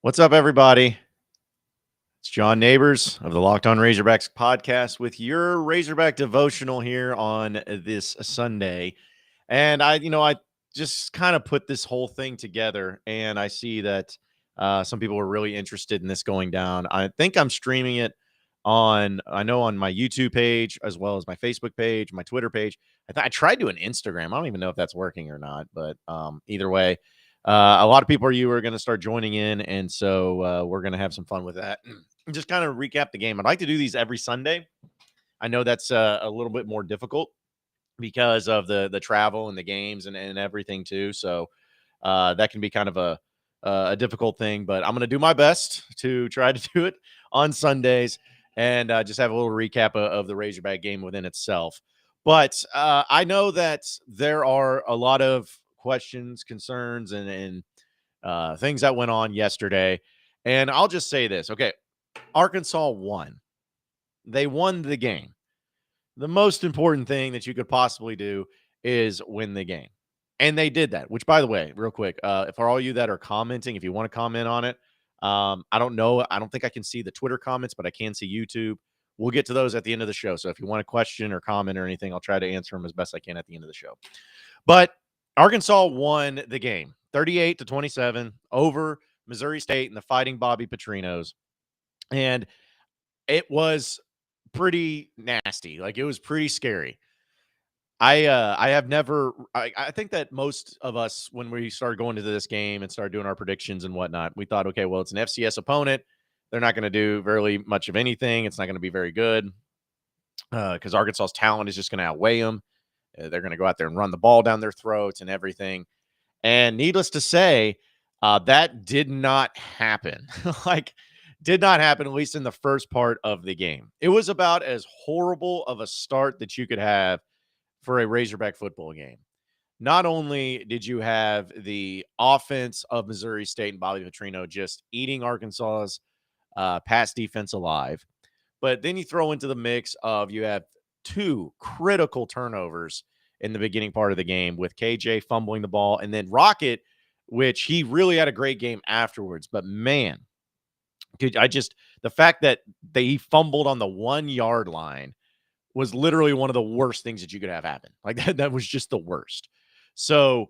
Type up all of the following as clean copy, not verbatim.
What's up, everybody? It's John Nabors of the Locked On Razorbacks podcast with your Razorback devotional here on this Sunday. And I just kind of put this whole thing together, and I see that some people were really interested in this going down. I think I'm streaming it on my YouTube page as well as my Facebook page, my Twitter page. I tried doing Instagram. I don't even know if that's working or not, but either way, a lot of people are going to start joining in, and so we're going to have some fun with that. Just kind of recap the game. I'd like to do these every Sunday. I know that's a little bit more difficult because of the travel and the games and everything too. So that can be kind of a difficult thing, but I'm going to do my best to try to do it on Sundays and just have a little recap of the Razorback game within itself. But I know that there are a lot of questions, concerns, and things that went on yesterday. And I'll just say this. Okay. Arkansas won. They won the game. The most important thing that you could possibly do is win the game. And they did that, which, by the way, real quick, for all you that are commenting, if you want to comment on it, I don't know. I don't think I can see the Twitter comments, but I can see YouTube. We'll get to those at the end of the show. So if you want a question or comment or anything, I'll try to answer them as best I can at the end of the show. But Arkansas won the game 38-27 over Missouri State and the Fighting Bobby Petrinos. And it was pretty nasty. Like, it was pretty scary. I have never I think that most of us, when we started going into this game and started doing our predictions and whatnot, we thought, okay, well, it's an FCS opponent. They're not going to do very much of anything. It's not going to be very good because Arkansas's talent is just going to outweigh them. They're going to go out there and run the ball down their throats and everything. And needless to say, that did not happen. Did not happen, at least in the first part of the game. It was about as horrible of a start that you could have for a Razorback football game. Not only did you have the offense of Missouri State and Bobby Petrino just eating Arkansas's pass defense alive, but then you throw into the mix of you have two critical turnovers in the beginning part of the game with KJ fumbling the ball and then Rocket, which he really had a great game afterwards. But man, dude, the fact that he fumbled on the 1 yard line was literally one of the worst things that you could have happen. Like that was just the worst. So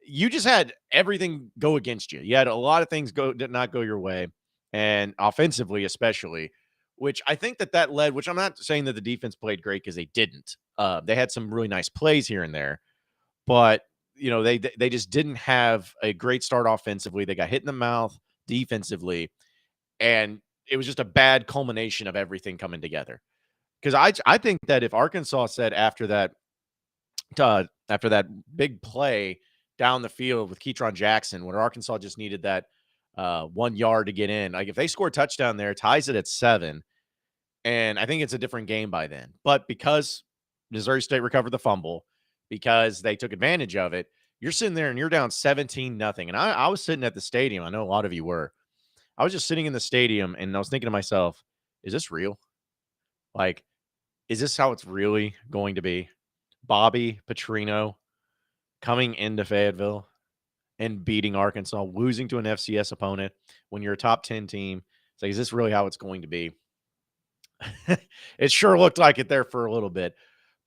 you just had everything go against you. You had a lot of things did not go your way, and offensively especially, which I think that led, which I'm not saying that the defense played great because they didn't. They had some really nice plays here and there, but they just didn't have a great start offensively. They got hit in the mouth defensively, and it was just a bad culmination of everything coming together. Because I think that if Arkansas said after that big play down the field with Ketron Jackson, where Arkansas just needed that 1 yard to get in, like if they score a touchdown there, ties it at 7, and I think it's a different game by then. But because Missouri State recovered the fumble, because they took advantage of it, you're sitting there and you're down 17-0. And I was sitting at the stadium. I know a lot of you were. I was just sitting in the stadium, and I was thinking to myself, is this real? Like, is this how it's really going to be? Bobby Petrino coming into Fayetteville and beating Arkansas, losing to an FCS opponent when you're a top 10 team. It's like, is this really how it's going to be? It sure looked like it there for a little bit.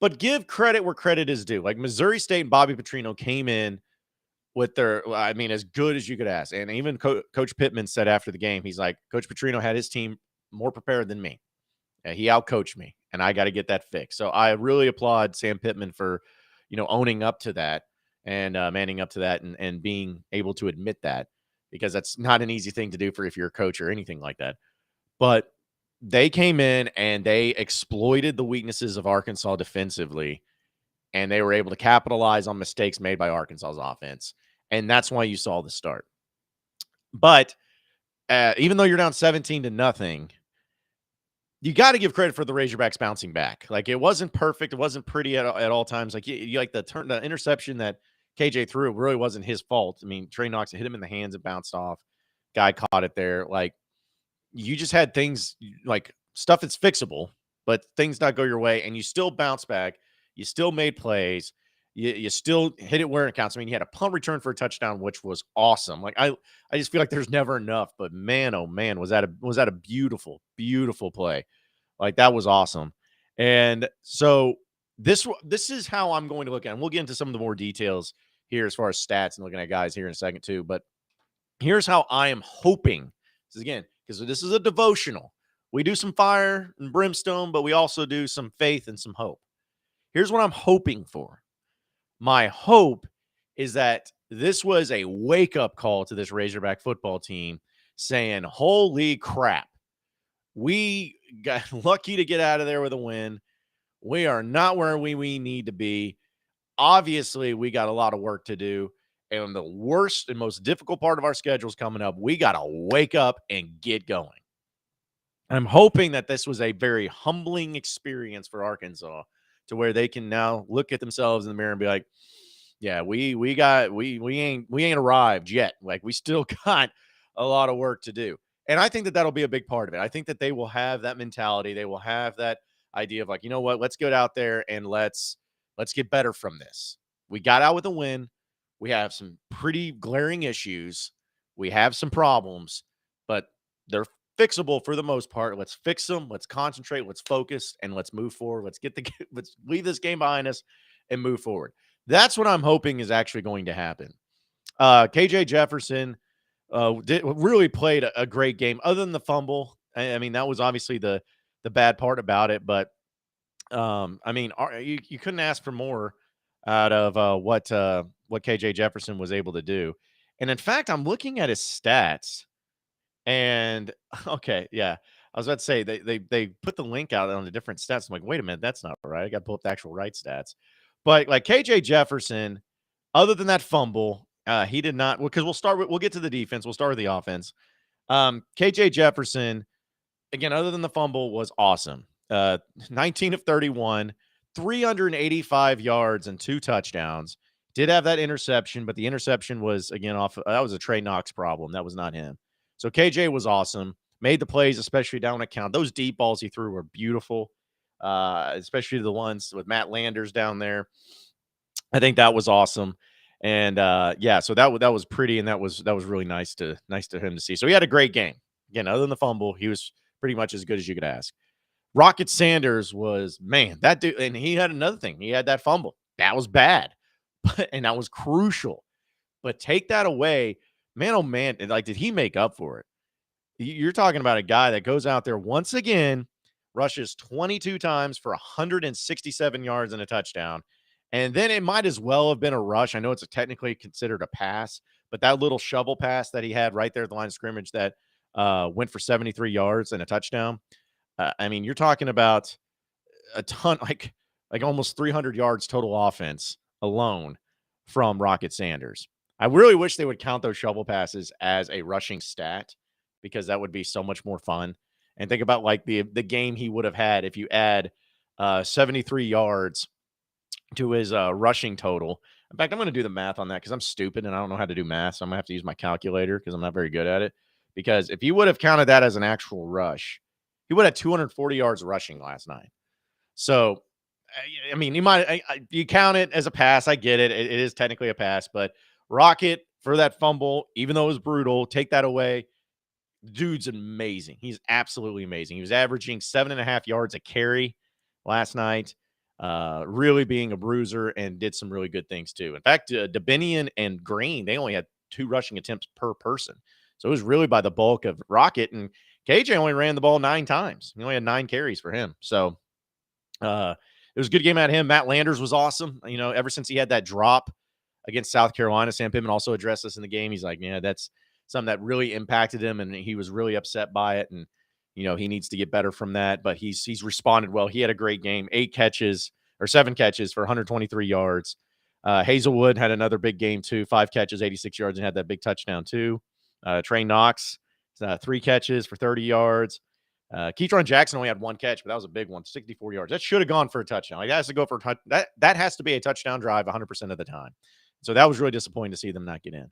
But give credit where credit is due. Like, Missouri State and Bobby Petrino came in with as good as you could ask. And even Coach Pittman said after the game, he's like, Coach Petrino had his team more prepared than me. He outcoached me, and I got to get that fixed. So I really applaud Sam Pittman for, owning up to that and manning up to that and being able to admit that, because that's not an easy thing to do if you're a coach or anything like that. But they came in and they exploited the weaknesses of Arkansas defensively, and they were able to capitalize on mistakes made by Arkansas's offense. And that's why you saw the start. But even though you're down 17-0, you got to give credit for the Razorbacks bouncing back. Like, it wasn't perfect. It wasn't pretty at all times. Like, you like the interception that KJ threw, it really wasn't his fault. I mean, Trey Knox hit him in the hands and bounced off. Guy caught it there. Like, you just had things like stuff that's fixable, but things not go your way, and you still bounce back. You still made plays, You still hit it where it counts. I mean, you had a punt return for a touchdown, which was awesome. Like I just feel like there's never enough. But man, oh man, was that a beautiful, beautiful play? Like that was awesome. And so this is how I'm going to look at it. And we'll get into some of the more details here as far as stats and looking at guys here in a second too. But here's how I am hoping. This is again, because this is a devotional. We do some fire and brimstone, but we also do some faith and some hope. Here's what I'm hoping for. My hope is that this was a wake-up call to this Razorback football team saying, holy crap, we got lucky to get out of there with a win. We are not where we need to be. Obviously, we got a lot of work to do. And the worst and most difficult part of our schedule is coming up. We got to wake up and get going. I'm hoping that this was a very humbling experience for Arkansas to where they can now look at themselves in the mirror and be like, yeah, we ain't arrived yet. Like we still got a lot of work to do. And I think that that'll be a big part of it. I think that they will have that mentality. They will have that idea of like, you know what, let's get out there and let's get better from this. We got out with a win. We have some pretty glaring issues. We have some problems, but they're fixable for the most part. Let's fix them. Let's concentrate. Let's focus and let's move forward. Let's leave this game behind us and move forward. That's what I'm hoping is actually going to happen. KJ Jefferson really played a great game, other than the fumble. I mean, that was obviously the bad part about it, but I mean, you couldn't ask for more out of what KJ Jefferson was able to do. And in fact, I'm looking at his stats, and okay, yeah, I was about to say they put the link out on the different stats. I'm like, wait a minute, that's not right. I got to pull up the actual right stats. But like KJ Jefferson, other than that fumble, he did not. Because we'll get to the defense. We'll start with the offense. KJ Jefferson, again, other than the fumble, was awesome. 19 of 31, 385 yards and 2 touchdowns. Did have that interception, but the interception was, again, that was a Trey Knox problem. That was not him. So KJ was awesome. Made the plays, especially down at count. Those deep balls he threw were beautiful, especially the ones with Matt Landers down there. I think that was awesome. And yeah, so that was pretty, and that was really nice to him to see. So he had a great game. Again, other than the fumble, he was pretty much as good as you could ask. Rocket Sanders was, man, that dude, and he had another thing. He had that fumble. That was bad, and that was crucial. But take that away, man, oh man, like, did he make up for it? You're talking about a guy that goes out there once again, rushes 22 times for 167 yards and a touchdown. And then it might as well have been a rush. I know it's technically considered a pass, but that little shovel pass that he had right there at the line of scrimmage that went for 73 yards and a touchdown. I mean, you're talking about a ton, like almost 300 yards total offense alone from Rocket Sanders. I really wish they would count those shovel passes as a rushing stat, because that would be so much more fun. And think about like the game he would have had if you add 73 yards to his rushing total. In fact, I'm going to do the math on that because I'm stupid and I don't know how to do math. So I'm going to have to use my calculator because I'm not very good at it. Because if you would have counted that as an actual rush, he would have 240 yards rushing last night. So, I mean, you count it as a pass. I get it. It is technically a pass, but Rocket, for that fumble, even though it was brutal, take that away. Dude's amazing. He's absolutely amazing. He was averaging 7.5 yards a carry last night, really being a bruiser, and did some really good things too. In fact, Debinian and Green, they only had 2 rushing attempts per person. So it was really by the bulk of Rocket, and KJ only ran the ball 9 times. He only had 9 carries for him. So it was a good game at him. Matt Landers was awesome. You know, ever since he had that drop against South Carolina, Sam Pittman also addressed this in the game. He's like, yeah, that's something that really impacted him, and he was really upset by it. And, you know, he needs to get better from that, but he's responded well. He had a great game, 7 catches for 123 yards. Hazelwood had another big game too, 5 catches, 86 yards, and had that big touchdown too. Trey Knox, 3 catches for 30 yards. Keetron Jackson only had 1 catch, but that was a big one, 64 yards. That should have gone for a touchdown. Like, that has to go for that has to be a touchdown drive 100% of the time. So that was really disappointing to see them not get in.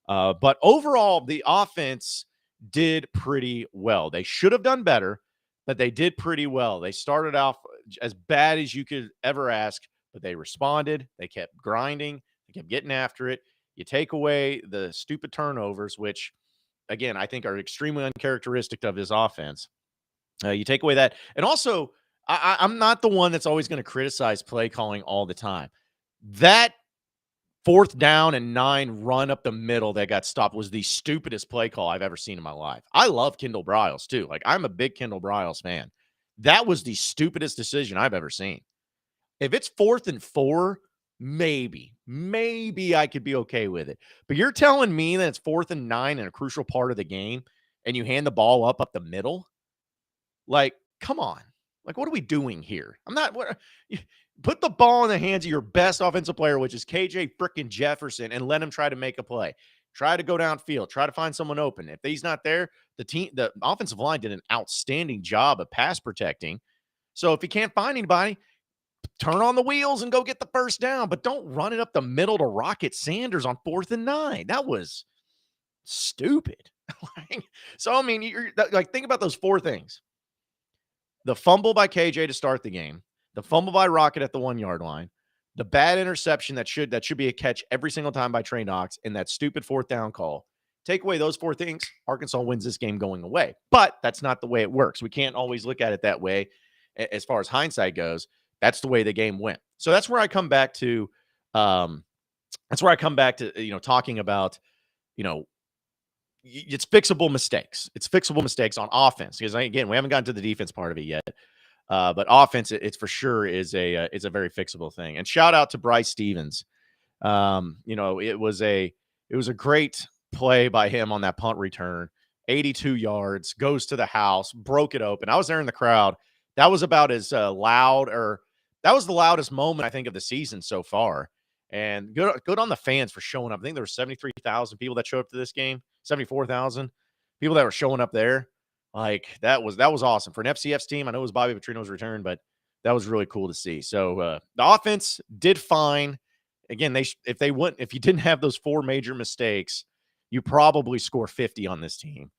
But overall, the offense did pretty well. They should have done better, but they did pretty well. They started off as bad as you could ever ask, but they responded. They kept grinding. They kept getting after it. You take away the stupid turnovers, which, again, I think are extremely uncharacteristic of his offense. You take away that. And also, I'm not the one that's always going to criticize play calling all the time. That 4th down and 9 run up the middle that got stopped was the stupidest play call I've ever seen in my life. I love Kendall Briles too. Like, I'm a big Kendall Briles fan. That was the stupidest decision I've ever seen. If it's 4th and 4, maybe I could be okay with it. But you're telling me that it's 4th and 9 in a crucial part of the game and you hand the ball up the middle? Like, come on. Like, what are we doing here? I'm not what put the ball in the hands of your best offensive player, which is KJ frickin' Jefferson, and let him try to make a play. Try to go downfield, try to find someone open. If he's not there, the offensive line did an outstanding job of pass protecting. So if he can't find anybody, turn on the wheels and go get the first down, but don't run it up the middle to Rocket Sanders on 4th and 9. That was stupid. So, I mean, you're like, think about those 4 things. The fumble by KJ to start the game, the fumble by Rocket at the 1-yard line, the bad interception that should be a catch every single time by Trey Knox, and that stupid 4th down call. Take away those 4 things, Arkansas wins this game going away. But that's not the way it works. We can't always look at it that way as far as hindsight goes. That's the way the game went. So that's where I come back to talking about, it's fixable mistakes. It's fixable mistakes on offense because, again, we haven't gotten to the defense part of it yet. But offense, it's for sure is a very fixable thing. And shout out to Bryce Stevens. It was a great play by him on that punt return. 82 yards, goes to the house, broke it open. I was there in the crowd. That was about as loud, or that was the loudest moment, I think, of the season so far. And good on the fans for showing up. I think there were 73,000 people that showed up to this game, 74,000 people that were showing up there. Like, that was awesome for an FCS team. I know it was Bobby Petrino's return, but that was really cool to see. So the offense did fine. Again, if you didn't have those 4 major mistakes, you probably score 50 on this team.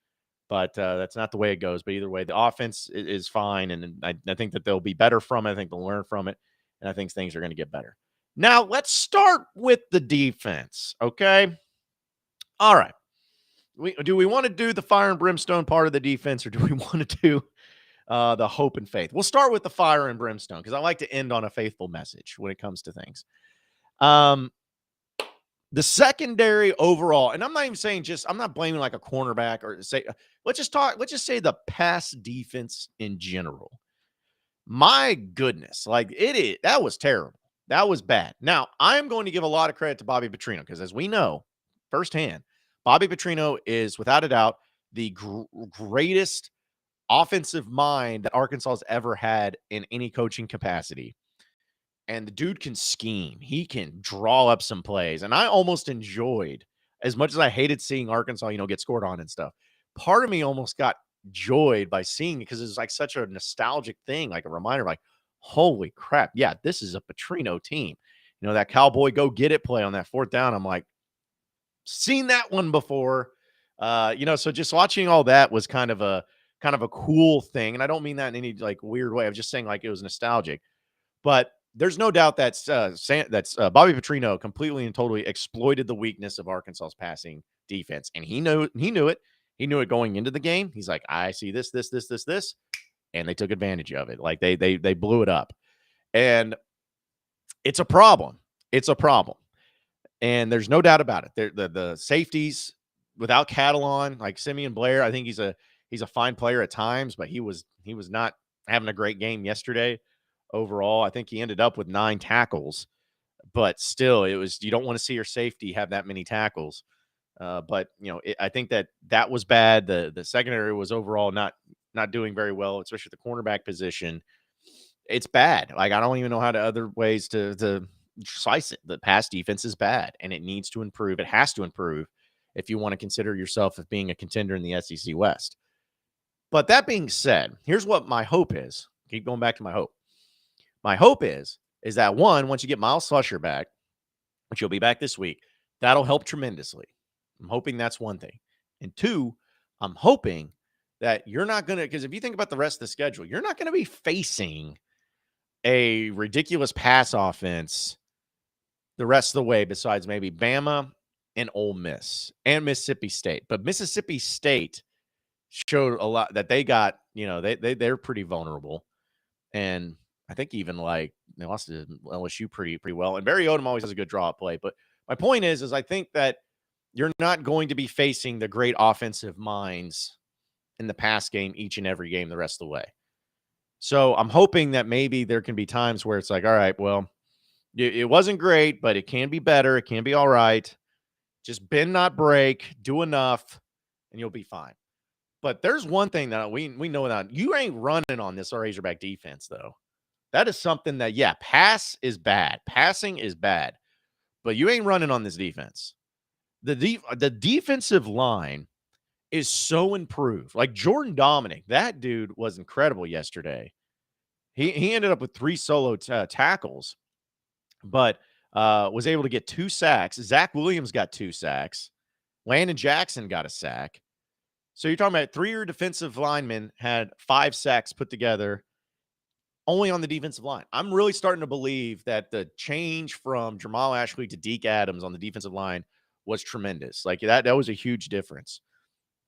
But that's not the way it goes. But either way, the offense is fine, and I think that they'll be better from it. I think they'll learn from it, and I think things are going to get better. Now, let's start with the defense, okay? All right. Do we want to do the fire and brimstone part of the defense, or do we want to do the hope and faith? We'll start with the fire and brimstone because I like to end on a faithful message when it comes to things. The secondary overall, and I'm not even saying I'm not blaming like a cornerback or let's just say the pass defense in general. My goodness, that was terrible. That was bad. Now, I'm going to give a lot of credit to Bobby Petrino because, as we know firsthand, Bobby Petrino is, without a doubt, the greatest offensive mind that Arkansas has ever had in any coaching capacity. And the dude can scheme. He can draw up some plays. And I almost enjoyed, as much as I hated seeing Arkansas, get scored on and stuff, part of me almost got joyed by seeing it because it's like such a nostalgic thing, like a reminder, like, holy crap, yeah, this is a Petrino team. That cowboy go get it play on that 4th down. I'm like, seen that one before. So just watching all that was kind of a cool thing. And I don't mean that in any like weird way. I'm just saying like it was nostalgic. But there's no doubt that's Bobby Petrino completely and totally exploited the weakness of Arkansas's passing defense. And he knew it. He knew it going into the game. He's like, I see this. And they took advantage of it. Like they blew it up. And it's a problem. And there's no doubt about it. The safeties without Catalon, like Simeon Blair, I think he's a fine player at times, but he was not having a great game yesterday. Overall, I think he ended up with 9 tackles, but still, you don't want to see your safety have that many tackles. But I think that was bad. The secondary was overall not doing very well, especially the cornerback position. It's bad. Like, I don't even know how to other ways to slice it. The pass defense is bad, and it needs to improve. It has to improve if you want to consider yourself as being a contender in the SEC West. But that being said, here's what my hope is. Keep going back to my hope. My hope is that, one, once you get Miles Slusher back, which he'll be back this week, that'll help tremendously. I'm hoping that's one thing. And 2, I'm hoping that you're not going to, because if you think about the rest of the schedule, you're not going to be facing a ridiculous pass offense the rest of the way, besides maybe Bama and Ole Miss and Mississippi State. But Mississippi State showed a lot that they got, they're pretty vulnerable. And I think even like they lost to LSU pretty well. And Barry Odom always has a good draw play. But my point is I think that you're not going to be facing the great offensive minds in the pass game each and every game the rest of the way. So I'm hoping that maybe there can be times where it's like, all right, well, it wasn't great, but it can be better. It can be all right. Just bend, not break, do enough, and you'll be fine. But there's one thing that we know that you ain't running on this Razorback defense, though. That is something that, yeah, pass is bad. Passing is bad. But you ain't running on this defense. The defensive line is so improved. Like Jordan Dominic, that dude was incredible yesterday. He ended up with 3 solo tackles, but was able to get 2 sacks. Zach Williams got 2 sacks. Landon Jackson got a sack. So you're talking about 3 defensive linemen had 5 sacks put together only on the defensive line. I'm really starting to believe that the change from Jamal Ashley to Deke Adams on the defensive line was tremendous. Like that was a huge difference.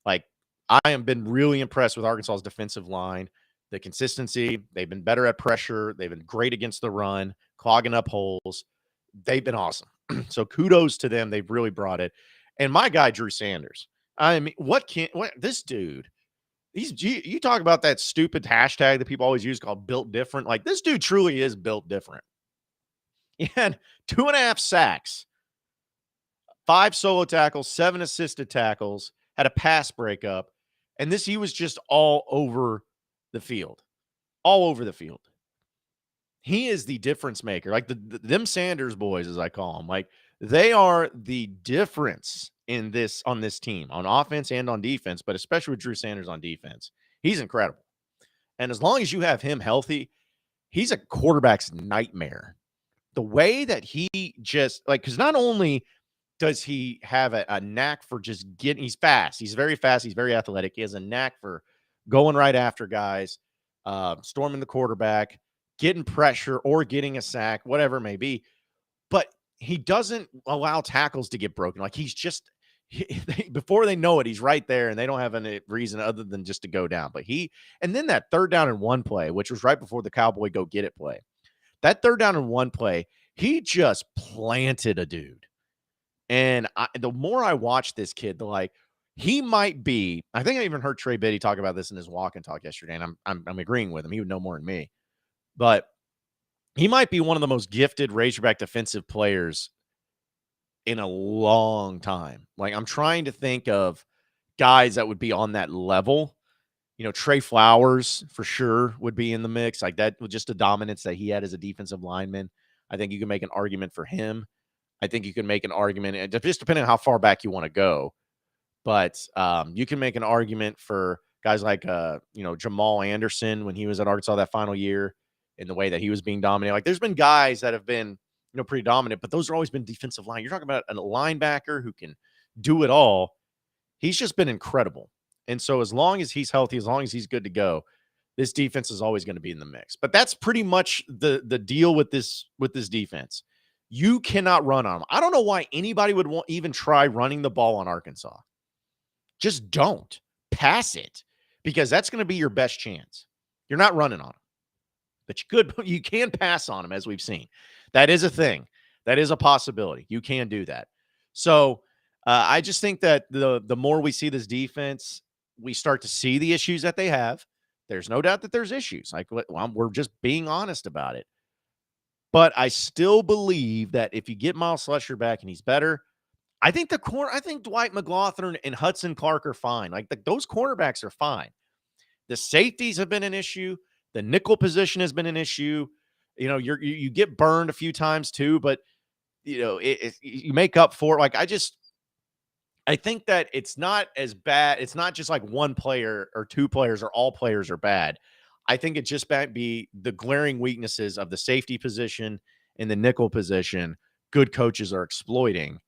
Like I have been really impressed with Arkansas's defensive line. The consistency, they've been better at pressure. They've been great against the run, clogging up holes. They've been awesome. So kudos to them. They've really brought it. And my guy, Drew Sanders. I mean, what this dude, you talk about that stupid hashtag that people always use called built different. Like this dude truly is built different. He had 2.5 sacks, 5 solo tackles, 7 assisted tackles, had a pass breakup. And he was just all over the field. All over the field. He is the difference maker. Like them Sanders boys, as I call them. Like they are the difference on this team, on offense and on defense, but especially with Drew Sanders on defense. He's incredible. And as long as you have him healthy, he's a quarterback's nightmare. The way that he just because not only does he have a knack for just he's fast. He's very fast. He's very athletic. He has a knack for going right after guys, storming the quarterback, getting pressure or getting a sack, whatever it may be. But he doesn't allow tackles to get broken. Like before they know it, he's right there and they don't have any reason other than just to go down. But and then that 3rd down and 1 play, which was right before the Cowboy go get it play, that 3rd down and 1 play, he just planted a dude. And the more I watch this kid, he might be, I think I even heard Trey Biddy talk about this in his walk and talk yesterday. And I'm agreeing with him. He would know more than me, but he might be one of the most gifted Razorback defensive players in a long time. Like I'm trying to think of guys that would be on that level. Trey Flowers for sure would be in the mix. Like that was just the dominance that he had as a defensive lineman. I think you can make an argument for him. I think you can make an argument, just depending on how far back you want to go. But you can make an argument for guys like, Jamal Anderson when he was at Arkansas that final year in the way that he was being dominated. Like there's been guys that have been, pretty dominant, but those have always been defensive line. You're talking about a linebacker who can do it all. He's just been incredible. And so as long as he's healthy, as long as he's good to go, this defense is always going to be in the mix. But that's pretty much the deal with this defense. You cannot run on them. I don't know why anybody would even try running the ball on Arkansas. Just don't. Pass it, because that's going to be your best chance. You're not running on them. But you can pass on them, as we've seen. That is a thing. That is a possibility. You can do that. So I just think that the more we see this defense, we start to see the issues that they have. There's no doubt that there's issues. Like we're just being honest about it. But I still believe that if you get Miles Slusher back and he's better, I think Dwight McLaughlin and Hudson Clark are fine. Like those cornerbacks are fine. The safeties have been an issue. The nickel position has been an issue. You get burned a few times too, but you make up for it. Like I think that it's not as bad. It's not just like one player or 2 players or all players are bad. I think it just might be the glaring weaknesses of the safety position and the nickel position. Good coaches are exploiting.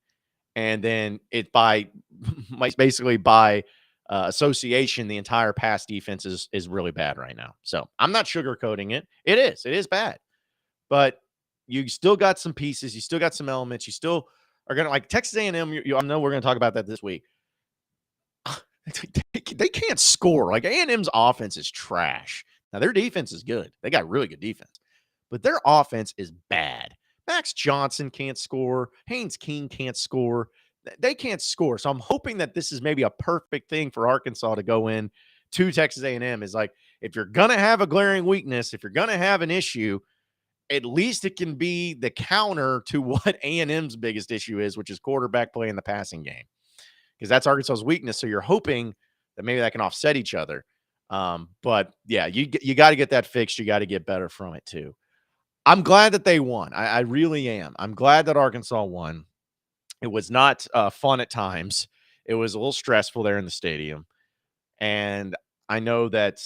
And then basically by association, the entire pass defense is really bad right now. So I'm not sugarcoating it. It is bad. but you still got some pieces. You still got some elements. You still are going to like Texas A&M. I know we're going to talk about that this week. They can't score. Like A&M's offense is trash. Now their defense is good. They got really good defense, but their offense is bad. Max Johnson can't score. Haynes King can't score. They can't score. So I'm hoping that this is maybe a perfect thing for Arkansas to go in to Texas A&M. Is like, if you're going to have a glaring weakness, if you're going to have an issue, at least it can be the counter to what A&M's biggest issue is, which is quarterback play in the passing game, because that's Arkansas's weakness. So you're hoping that maybe that can offset each other. But yeah, you got to get that fixed. You got to get better from it too. I'm glad that they won. I really am. I'm glad that Arkansas won. It was not fun at times. It was a little stressful there in the stadium. And I know that,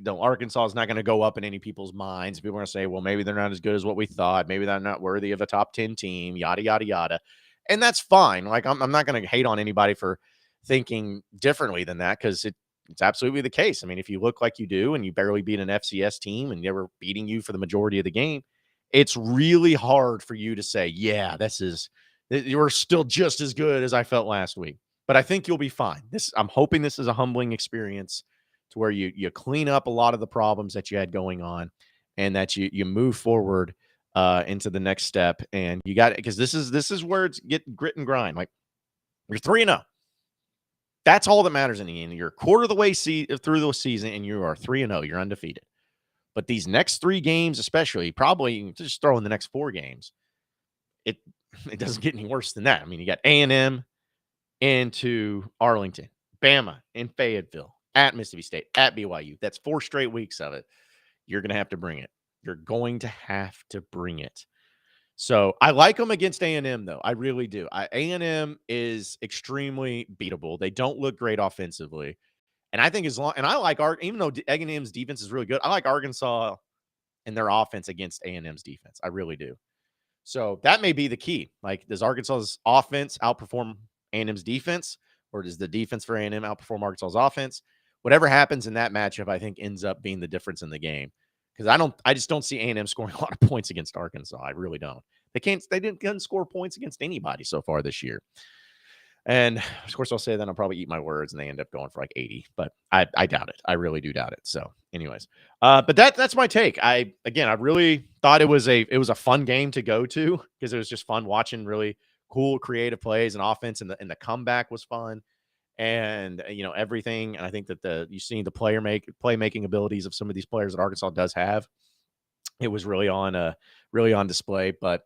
Arkansas is not going to go up in any people's minds. People are going to say, well, maybe they're not as good as what we thought. Maybe they're not worthy of a top 10 team, yada, yada, yada. And that's fine. Like, I'm not going to hate on anybody for thinking differently than that, because it's absolutely the case. I mean, if you look like you do and you barely beat an FCS team and they were beating you for the majority of the game, it's really hard for you to say, yeah, you're still just as good as I felt last week. But I think you'll be fine. I'm hoping this is a humbling experience to where you clean up a lot of the problems that you had going on, and that you move forward into the next step. And you got it, because this is where it's get grit and grind. Like, you're 3-0. That's all that matters in the end. You're a quarter of the way through the season, and you are 3-0. You're undefeated. But these next 3 games, especially, probably just throw in the next 4 games, it doesn't get any worse than that. I mean, you got A&M into Arlington, Bama in Fayetteville, at Mississippi State, at BYU. That's 4 straight weeks of it. You're going to have to bring it. You're going to have to bring it. So I like them against A&M, though. I really do. A&M is extremely beatable. They don't look great offensively. And I think I like even though A&M's defense is really good, I like Arkansas and their offense against A&M's defense. I really do. So that may be the key. Like, does Arkansas's offense outperform A&M's defense, or does the defense for A&M outperform Arkansas's offense? Whatever happens in that matchup, I think ends up being the difference in the game. Because I just don't see A&M scoring a lot of points against Arkansas. I really don't. They didn't score points against anybody so far this year. And of course, I'll say that I'll probably eat my words and they end up going for like 80, but I doubt it. I really do doubt it. So, anyways, but that's my take. I really thought it was a fun game to go to, because it was just fun watching really cool, creative plays and offense, and the comeback was fun, and everything. And I think that you've seen the playmaking abilities of some of these players that Arkansas does have. It was really on display, but.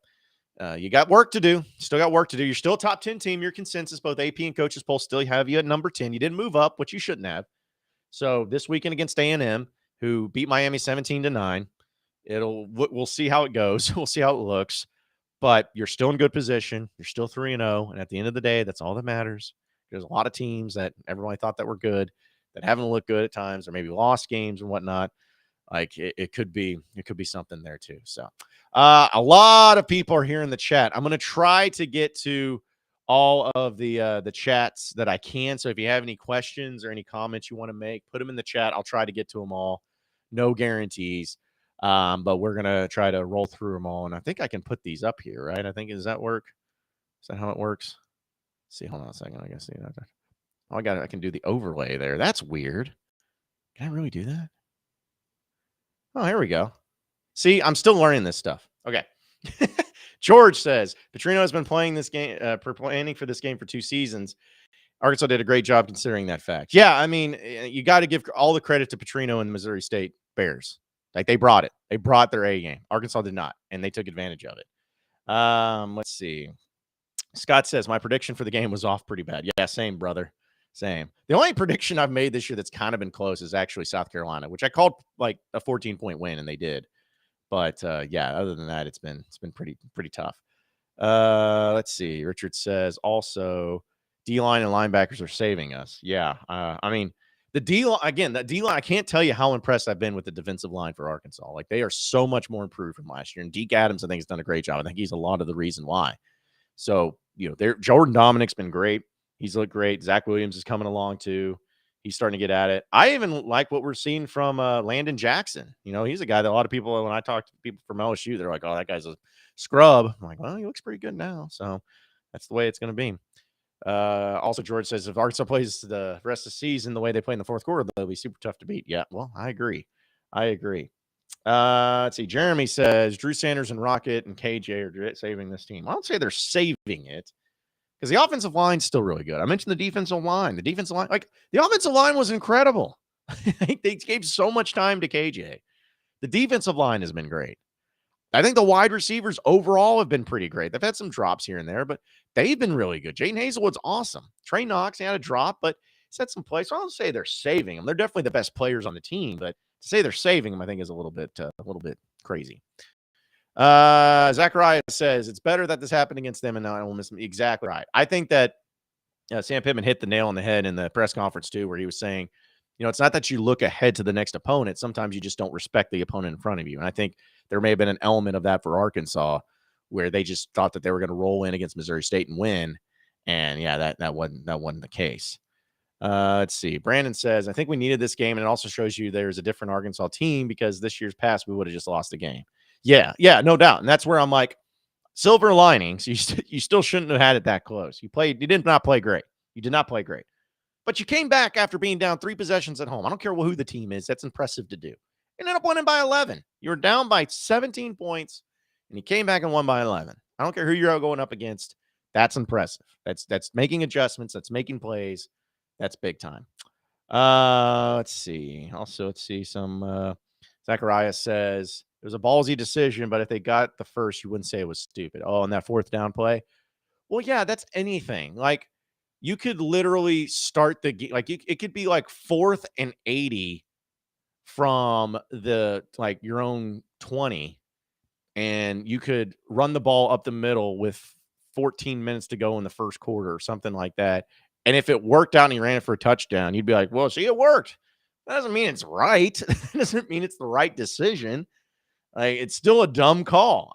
You got work to do. Still got work to do. You're still a top 10 team. Your consensus, both AP and coaches poll, still have you at number 10. You didn't move up, which you shouldn't have. So this weekend against A&M, who beat Miami 17-9, we'll see how it goes. We'll see how it looks. But you're still in good position. You're still 3-0. And at the end of the day, that's all that matters. There's a lot of teams that everyone thought that were good that haven't looked good at times, or maybe lost games and whatnot. Like, it could be something there too. So a lot of people are here in the chat. I'm going to try to get to all of the chats that I can. So if you have any questions or any comments you want to make, put them in the chat. I'll try to get to them all. No guarantees. But we're going to try to roll through them all. And I think I can put these up here, right? Does that work? Is that how it works? Let's see, hold on a second. I guess see that. Oh, I can do the overlay there. That's weird. Can I really do that? Oh, here we go. See, I'm still learning this stuff. Okay. George says, Petrino has been playing this game, planning for this game for 2 seasons. Arkansas did a great job considering that fact. Yeah, I mean, you got to give all the credit to Petrino and the Missouri State Bears. Like, they brought it. They brought their A game. Arkansas did not, and they took advantage of it. Let's see. Scott says, my prediction for the game was off pretty bad. Yeah, same, brother. Same. The only prediction I've made this year that's kind of been close is actually South Carolina, which I called like a 14-point win, and they did. But yeah, other than that, it's been pretty tough. Let's see. Richard says also D-line and linebackers are saving us. Yeah. I mean, the D-line, I can't tell you how impressed I've been with the defensive line for Arkansas. Like, they are so much more improved from last year. And Deke Adams, I think, has done a great job. I think he's a lot of the reason why. So, Jordan Dominic's been great. He's looked great. Zach Williams is coming along too. He's starting to get at it. I even like what we're seeing from Landon Jackson. He's a guy that a lot of people, when I talk to people from LSU, they're like, oh, that guy's a scrub. I'm like, well, he looks pretty good now. So that's the way it's going to be. Also, George says if Arkansas plays the rest of the season the way they play in the fourth quarter, they'll be super tough to beat. Yeah, well, I agree. Let's see. Jeremy says Drew Sanders and Rocket and KJ are saving this team. I don't say they're saving it because the offensive line's still really good. I mentioned the defensive line. The offensive line was incredible. They gave so much time to KJ. The defensive line has been great. I think the wide receivers overall have been pretty great. They've had some drops here and there, but they've been really good. Jaden Hazelwood's awesome. Trey Knox, he had a drop, but he's had some plays. So I don't say they're saving them. They're definitely the best players on the team, but to say they're saving them, I think is a little bit crazy. Zachariah says it's better that this happened against them and not Ole Miss. Exactly right. I think that Sam Pittman hit the nail on the head in the press conference too, where he was saying, it's not that you look ahead to the next opponent. Sometimes you just don't respect the opponent in front of you. And I think there may have been an element of that for Arkansas where they just thought that they were going to roll in against Missouri State and win. And yeah, that wasn't the case. Let's see. Brandon says, I think we needed this game. And it also shows you there's a different Arkansas team because this year's past, we would have just lost the game. Yeah, no doubt. And that's where I'm like, silver linings. You still shouldn't have had it that close. You did not play great. You did not play great. But you came back after being down 3 possessions at home. I don't care who the team is. That's impressive to do. You ended up winning by 11. You were down by 17 points, and you came back and won by 11. I don't care who you're going up against. That's impressive. That's making adjustments. That's making plays. That's big time. Let's see. Also, let's see some Zachariah says it was a ballsy decision, but if they got the first, you wouldn't say it was stupid. Oh, and that 4th down play. Well, yeah, that's anything. Like, you could literally start the game. Like, it could be like 4th and 80 from your own 20, and you could run the ball up the middle with 14 minutes to go in the first quarter or something like that. And if it worked out and he ran it for a touchdown, you'd be like, well, see, it worked. That doesn't mean it's right. That doesn't mean it's the right decision. Like, it's still a dumb call.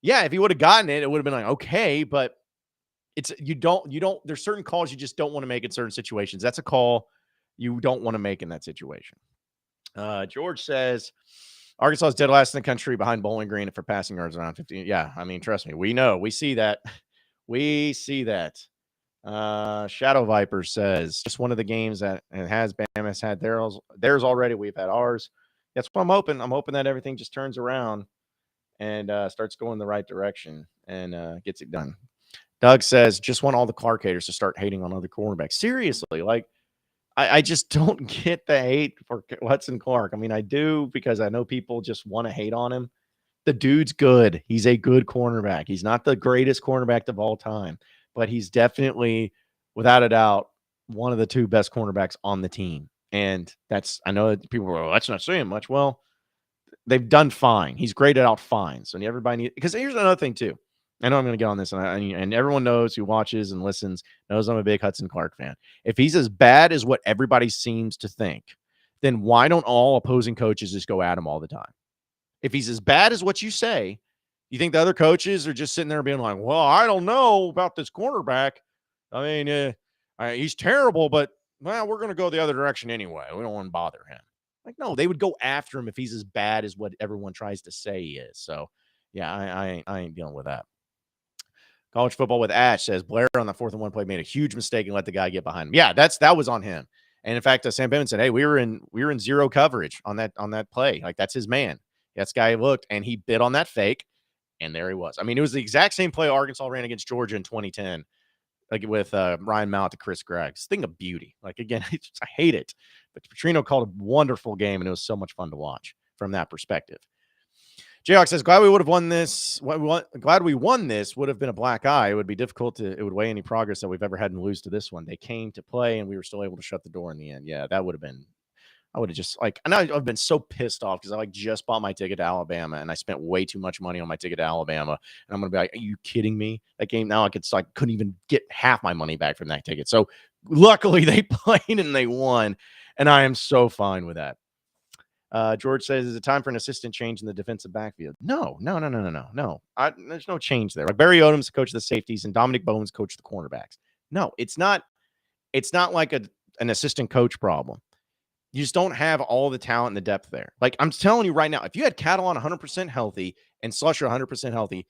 Yeah, if he would have gotten it, it would have been like, okay, but there's certain calls you just don't want to make in certain situations. That's a call you don't want to make in that situation. George says Arkansas is dead last in the country behind Bowling Green for passing yards around 15. Yeah, I mean, trust me, we know. We see that. We see that. Shadow Viper says just one of the games that has Bama's had theirs already. We've had ours. That's what I'm hoping. I'm hoping that everything just turns around and starts going the right direction and gets it done. Doug says, just want all the Clark haters to start hating on other cornerbacks. Seriously, like, I just don't get the hate for Hudson Clark. I mean, I do because I know people just want to hate on him. The dude's good. He's a good cornerback. He's not the greatest cornerback of all time, but he's definitely, without a doubt, one of the 2 best cornerbacks on the team. And I know that people are, that's not saying much. Well, they've done fine. He's graded out fine. So everybody because here's another thing too. I know I'm going to get on this, and everyone knows who watches and listens knows I'm a big Hudson Clark fan. If he's as bad as what everybody seems to think, then why don't all opposing coaches just go at him all the time? If he's as bad as what you say, you think the other coaches are just sitting there being like, well, I don't know about this cornerback. I mean, he's terrible, but, well, we're going to go the other direction anyway. We don't want to bother him. Like, no, they would go after him if he's as bad as what everyone tries to say he is. So, yeah, I ain't dealing with that. College Football with Ash says Blair on the 4th and 1 play made a huge mistake and let the guy get behind him. Yeah, that was on him. And in fact, Sam Pittman said, hey, we were in zero coverage on that play. Like, that's his man. This guy looked and he bit on that fake, and there he was. I mean, it was the exact same play Arkansas ran against Georgia in 2010, like with Ryan Mallett to Chris Gregg. It's a thing of beauty. Like, again, I hate it. But Petrino called a wonderful game, and it was so much fun to watch from that perspective. Jayhawk says, glad we would have won this. Glad we won this would have been a black eye. It would be difficult it would weigh any progress that we've ever had and lose to this one. They came to play, and we were still able to shut the door in the end. Yeah, that would have been, I would have just I know I've been so pissed off because I just bought my ticket to Alabama, and I spent way too much money on my ticket to Alabama. And I'm going to be like, are you kidding me? That game now I couldn't even get half my money back from that ticket. So luckily they played and they won. And I am so fine with that. George says, is it time for an assistant change in the defensive backfield? No. There's no change there. Like, Barry Odom's coach of the safeties and Dominic Bowen's coach of the cornerbacks. No, it's not like an assistant coach problem. You just don't have all the talent and the depth there. Like, I'm telling you right now, if you had Catalan 100% healthy and Slusher 100% healthy,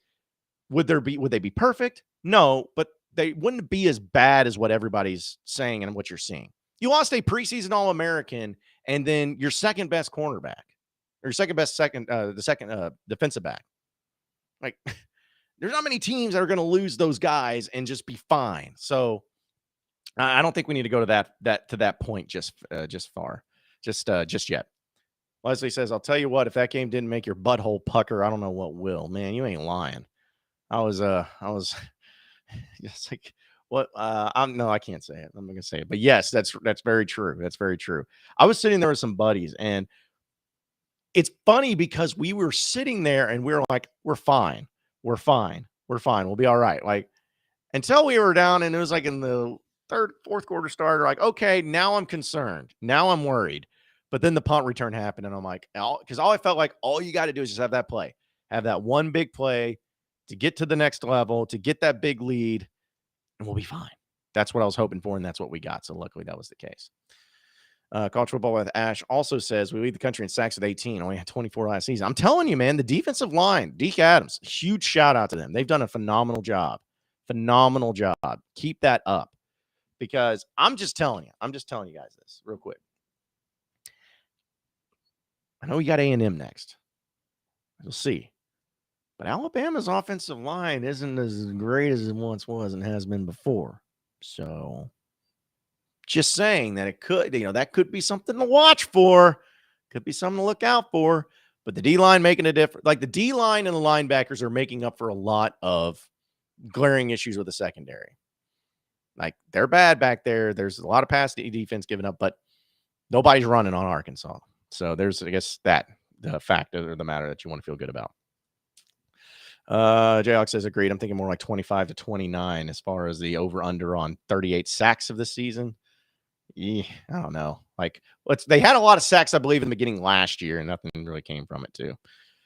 would they be perfect? No, but they wouldn't be as bad as what everybody's saying and what you're seeing. You lost a preseason All-American and then your second best cornerback, or your second best defensive back. Like, there's not many teams that are going to lose those guys and just be fine. So I don't think we need to go to that point just yet. Leslie says, "I'll tell you what, if that game didn't make your butthole pucker, I don't know what will." Man, you ain't lying. I was just like, what? No, I can't say it. I'm not gonna say it, but yes, that's very true. That's very true. I was sitting there with some buddies, and it's funny because we were sitting there and we were like, we're fine. We're fine. We're fine. We'll be all right. Like, until we were down and it was like in the fourth quarter starter, like, okay, now I'm concerned. Now I'm worried. But then the punt return happened, and I'm like, because all I felt like all you got to do is just have that play, have that one big play to get to the next level, to get that big lead, and we'll be fine. That's what I was hoping for, and that's what we got. So luckily that was the case. College football with Ash also says we lead the country in sacks with 18. Only had 24 last season. I'm telling you, man, the defensive line, Deke Adams, huge shout out to them. They've done a phenomenal job. Phenomenal job. Keep that up, because I'm just telling you guys this real quick. I know we got A&M next. We'll see. But Alabama's offensive line isn't as great as it once was and has been before. So just saying that it could, that could be something to watch for. Could be something to look out for. But the D-line making a difference. Like, the D-line and the linebackers are making up for a lot of glaring issues with the secondary. Like, they're bad back there. There's a lot of pass defense given up, but nobody's running on Arkansas. So there's, I guess, the fact of the matter that you want to feel good about. Jayhawk says, agreed. I'm thinking more like 25 to 29 as far as the over-under on 38 sacks of the season. I don't know. Like, they had a lot of sacks, I believe, in the beginning last year, and nothing really came from it, too.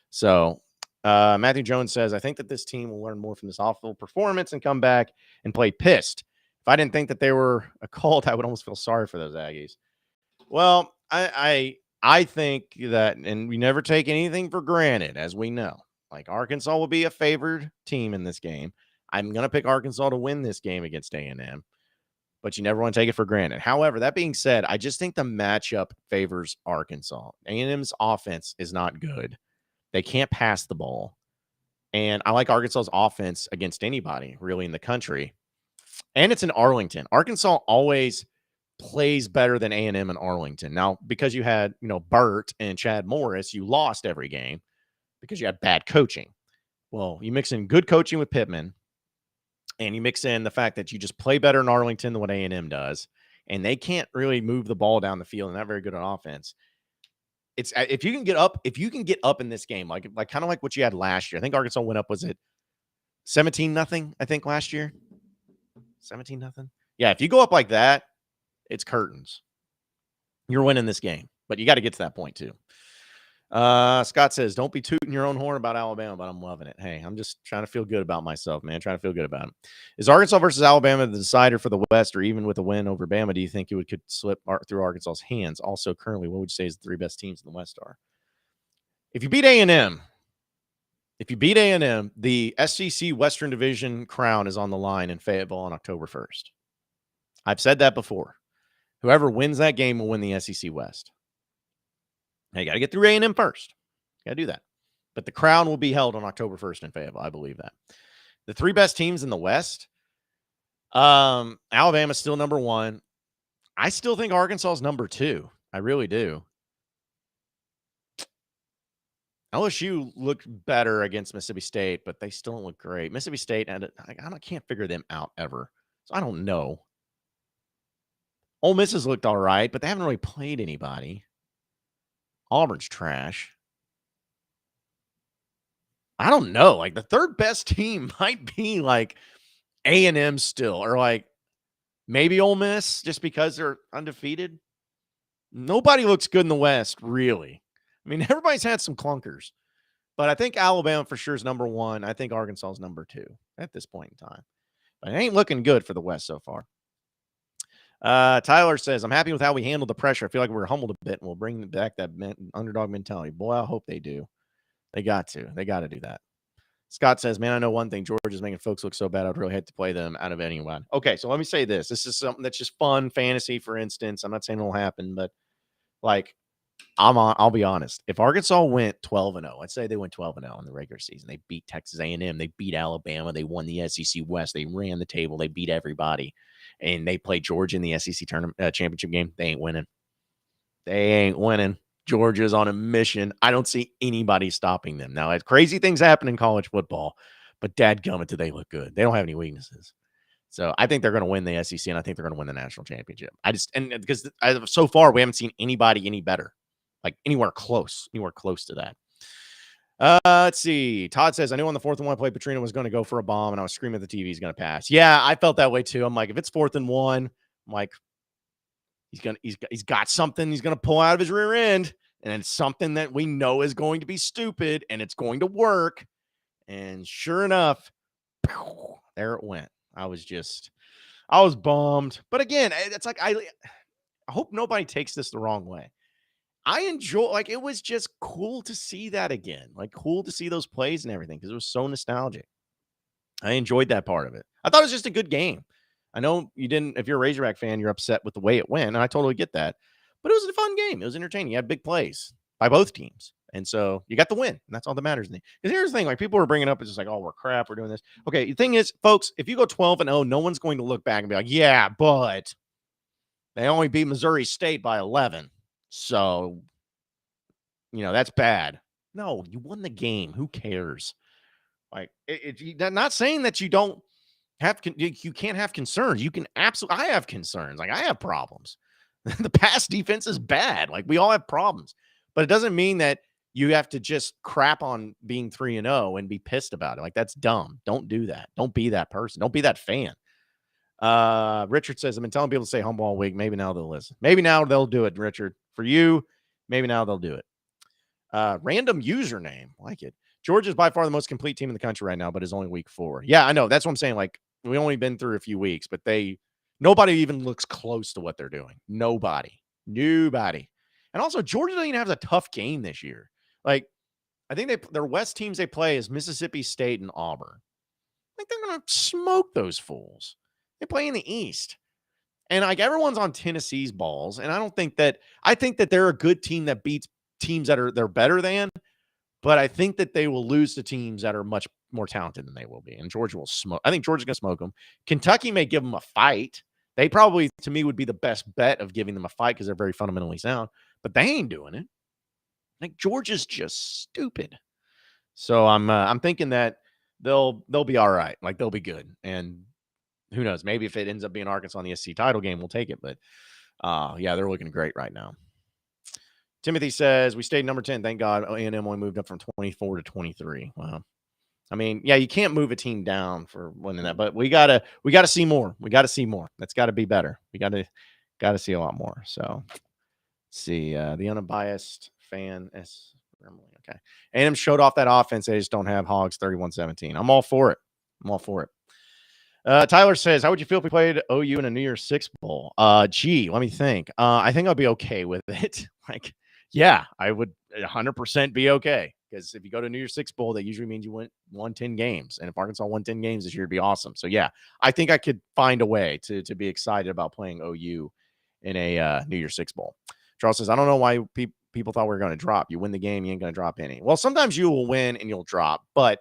So Matthew Jones says, I think that this team will learn more from this awful performance and come back and play pissed. If I didn't think that they were a cult, I would almost feel sorry for those Aggies. Well, I think that, and we never take anything for granted, as we know. Like, Arkansas will be a favored team in this game. I'm going to pick Arkansas to win this game against A&M, but you never want to take it for granted. However, that being said, I just think the matchup favors Arkansas. A&M's offense is not good. They can't pass the ball. And I like Arkansas's offense against anybody, really, in the country. And it's in Arlington. Arkansas always plays better than A&M in Arlington. Now, because you had, Burt and Chad Morris, you lost every game because you had bad coaching. Well, you mix in good coaching with Pittman, and you mix in the fact that you just play better in Arlington than what A&M does, and they can't really move the ball down the field and not very good on offense. It's if you can get up in this game, like kind of like what you had last year. I think Arkansas went up, was it 17-0? I think last year, 17-0. Yeah, if you go up like that, it's curtains. You're winning this game, but you got to get to that point too. Scott says, don't be tooting your own horn about Alabama, but I'm loving it. Hey, I'm just trying to feel good about myself, man. Trying to feel good about it. Is Arkansas versus Alabama the decider for the West, or even with a win over Bama, do you think it could slip through Arkansas's hands? Also, currently, what would you say is the three best teams in the West are? If you beat A&M, the SEC Western Division crown is on the line in Fayetteville on October 1st. I've said that before. Whoever wins that game will win the SEC West. Now, you got to get through A&M first. You got to do that. But the crown will be held on October 1st in Fayetteville. I believe that. The three best teams in the West, Alabama's still number one. I still think Arkansas is number two. I really do. LSU looked better against Mississippi State, but they still don't look great. Mississippi State, I can't figure them out ever. So I don't know. Ole Miss has looked all right, but they haven't really played anybody. Auburn's trash. I don't know. Like, the third best team might be like A&M still, or like maybe Ole Miss just because they're undefeated. Nobody looks good in the West, really. I mean, everybody's had some clunkers, but I think Alabama for sure is number one. I think Arkansas is number two at this point in time. But it ain't looking good for the West so far. Tyler says, I'm happy with how we handled the pressure. I feel like we were humbled a bit, and we'll bring back that underdog mentality. Boy, I hope they do. They got to. They got to do that. Scott says, man, I know one thing. George is making folks look so bad. I'd really hate to play them out of anyone. Okay, so let me say this. This is something that's just fun, fantasy, for instance. I'm not saying it'll happen, but like, I'll be honest. If Arkansas went 12-0, let's say they went 12-0 in the regular season. They beat Texas A&M. They beat Alabama. They won the SEC West. They ran the table. They beat everybody. And they played Georgia in the SEC tournament championship game. They ain't winning. They ain't winning. Georgia's on a mission. I don't see anybody stopping them. Now, crazy things happen in college football, but dadgummit, do they look good. They don't have any weaknesses. So I think they're going to win the SEC, and I think they're going to win the national championship. Because so far we haven't seen anybody any better, like anywhere close to that. Let's see. Todd says, I knew on the 4th and 1 play Petrino was going to go for a bomb, and I was screaming at the TV he's going to pass. Yeah, I felt that way too. I'm like, if it's 4th and 1, I'm like, he's got something he's going to pull out of his rear end, and it's something that we know is going to be stupid, and it's going to work. And sure enough, there it went. I was bummed. But again, it's like, I hope nobody takes this the wrong way. I enjoy, like, it was just cool to see that again. Like, cool to see those plays and everything because it was so nostalgic. I enjoyed that part of it. I thought it was just a good game. I know you didn't, if you're a Razorback fan, you're upset with the way it went, and I totally get that. But it was a fun game. It was entertaining. You had big plays by both teams. And so you got the win. And that's all that matters. Because here's the thing, like, people were bringing up, it's just like, oh, we're crap, we're doing this. Okay, the thing is, folks, if you go 12-0, no one's going to look back and be like, yeah, but they only beat Missouri State by 11. So, that's bad. No, you won the game. Who cares? Like, not saying that you don't have, you can't have concerns. You can absolutely, I have concerns. Like, I have problems. The pass defense is bad. Like, we all have problems. But it doesn't mean that you have to just crap on being 3-0 and be pissed about it. Like, that's dumb. Don't do that. Don't be that person. Don't be that fan. Richard says, I've been telling people to say humble all week. Maybe now they'll listen. Maybe now they'll do it, Richard. For you, maybe now they'll do it. Random username. Like it. Georgia's by far the most complete team in the country right now, but is only week 4. Yeah, I know. That's what I'm saying. Like, we only been through a few weeks, but nobody even looks close to what they're doing. Nobody. And also, Georgia doesn't even have a tough game this year. Like, I think their West teams they play is Mississippi State and Auburn. I think they're going to smoke those fools. They play in the East. And like, everyone's on Tennessee's balls. And I think that they're a good team that beats teams that they're better than. But I think that they will lose to teams that are much more talented than they will be. And Georgia will smoke. I think Georgia's going to smoke them. Kentucky may give them a fight. They probably, to me, would be the best bet of giving them a fight because they're very fundamentally sound. But they ain't doing it. Like, Georgia's just stupid. So I'm thinking that they'll be all right. Like, they'll be good. And who knows? Maybe if it ends up being Arkansas in the SC title game, we'll take it. But yeah, they're looking great right now. Timothy says, we stayed number 10. Thank God A&M only moved up from 24 to 23. Wow. I mean, yeah, you can't move a team down for winning that, but we gotta see more. We got to see more. That's got to be better. We got to see a lot more. So let's see, the unbiased fan is okay. A&M showed off that offense. They just don't have Hogs 31-17. I'm all for it. Tyler says, how would you feel if we played OU in a New Year's Six bowl? Gee, let me think. I think I'll be okay with it. Like, yeah, I would 100% be okay. Because if you go to New Year's Six bowl, that usually means you won 10 games. And if Arkansas won 10 games this year, it'd be awesome. So yeah, I think I could find a way to be excited about playing OU in a New Year's Six bowl. Charles says, I don't know why people thought we were going to drop. You win the game, you ain't going to drop any. Well, sometimes you will win and you'll drop, but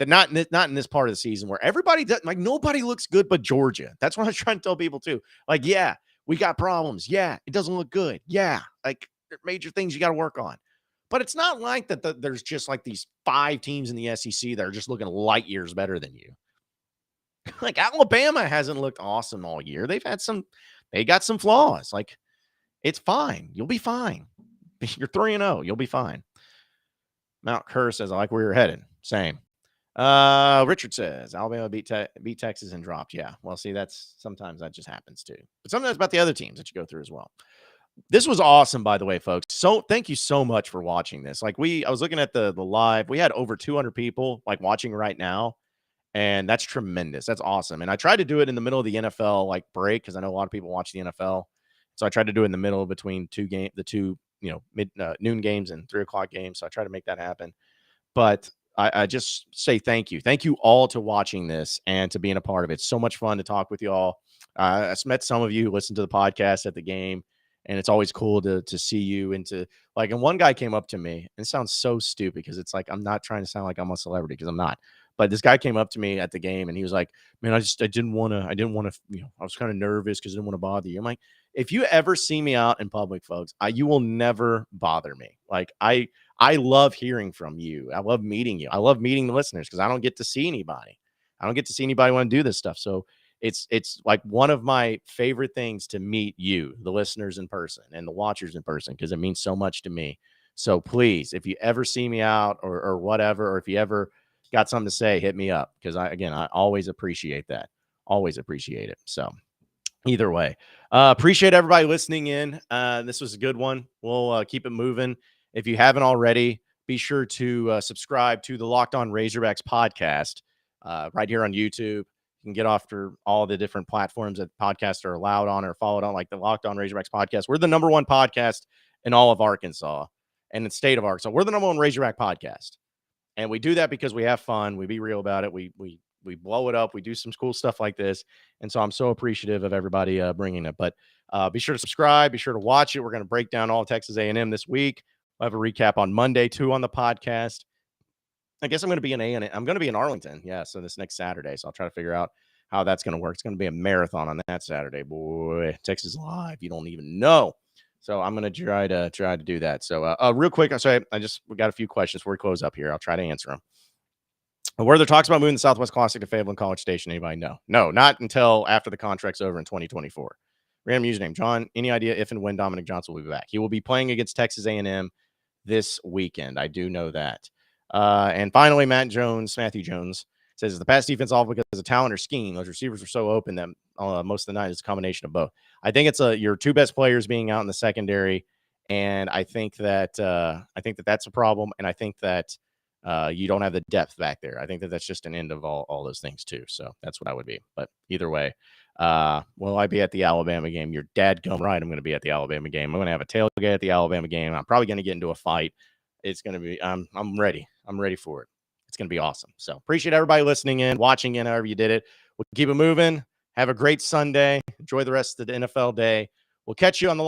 not in this part of the season where everybody does, like, nobody looks good but Georgia. That's what I was trying to tell people too. Like, yeah, we got problems. Yeah, it doesn't look good. Yeah, like, there are major things you got to work on. But it's not like that there's just like these 5 teams in the SEC that are just looking light years better than you. Like, Alabama hasn't looked awesome all year. They got some flaws. Like, it's fine. You'll be fine. You're 3-0. You'll be fine. Mount Kerr says, I like where you're headed. Same. Richard says Alabama beat Texas and dropped. Yeah. Well, see, sometimes that just happens too. But sometimes about the other teams that you go through as well. This was awesome, by the way, folks. So thank you so much for watching this. Like, I was looking at the live. We had over 200 people like watching right now. And that's tremendous. That's awesome. And I tried to do it in the middle of the NFL like break because I know a lot of people watch the NFL. So I tried to do it in the middle between the two, noon games and 3 o'clock games. So I tried to make that happen. But I just say thank you. Thank you all to watching this and to being a part of it. It's so much fun to talk with you all. I met some of you who listen to the podcast at the game, and it's always cool to see you and to like. And one guy came up to me, and it sounds so stupid because it's like I'm not trying to sound like I'm a celebrity because I'm not. But this guy came up to me at the game, and he was like, "Man, I didn't want to, I was kind of nervous because I didn't want to bother you." I'm like, if you ever see me out in public, folks, you will never bother me. Like I love hearing from you. I love meeting you. I love meeting the listeners because I don't get to see anybody. I don't get to see anybody want to do this stuff. So it's like one of my favorite things to meet you, the listeners in person and the watchers in person, because it means so much to me. So please, if you ever see me out or whatever, or if you ever got something to say, hit me up because I always appreciate that. Always appreciate it. So either way, appreciate everybody listening in. This was a good one. We'll keep it moving. If you haven't already, be sure to subscribe to the Locked On Razorbacks podcast right here on YouTube. You can get after all the different platforms that podcasts are allowed on or followed on, like the Locked On Razorbacks podcast. We're the number one podcast in all of Arkansas and the state of Arkansas. We're the number one Razorback podcast. And we do that because we have fun. We be real about it. We blow it up. We do some cool stuff like this. And so I'm so appreciative of everybody bringing it. But be sure to subscribe. Be sure to watch it. We're going to break down all Texas A&M this week. We'll have a recap on Monday, too, on the podcast. I guess I'm going to be in A&M. I'm going to be in Arlington. Yeah, so this next Saturday. So I'll try to figure out how that's going to work. It's going to be a marathon on that Saturday. Boy, Texas Live. You don't even know. So I'm going to try to do that. So real quick, I'm sorry, we got a few questions before we close up here. I'll try to answer them. Were there talks about moving the Southwest Classic to Fayetteville College Station? Anybody know? No, not until after the contract's over in 2024. Random username, John. Any idea if and when Dominic Johnson will be back? He will be playing against Texas A&M this weekend. I do know that. And finally, Matthew Jones says, is the pass defense off because of talent or scheme? Those receivers were so open that most of the night is a combination of both. I think it's your two best players being out in the secondary, and I think that that's a problem, and I think that you don't have the depth back there. I think that's just an end of all those things too. So that's what I would be. But either way, will I be at the Alabama game? You're dadgum right. I'm going to be at the Alabama game. I'm going to have a tailgate at the Alabama game. I'm probably going to get into a fight. It's going to be, I'm ready. I'm ready for it. It's going to be awesome. So appreciate everybody listening in, watching in, however you did it. We'll keep it moving. Have a great Sunday. Enjoy the rest of the NFL day. We'll catch you on the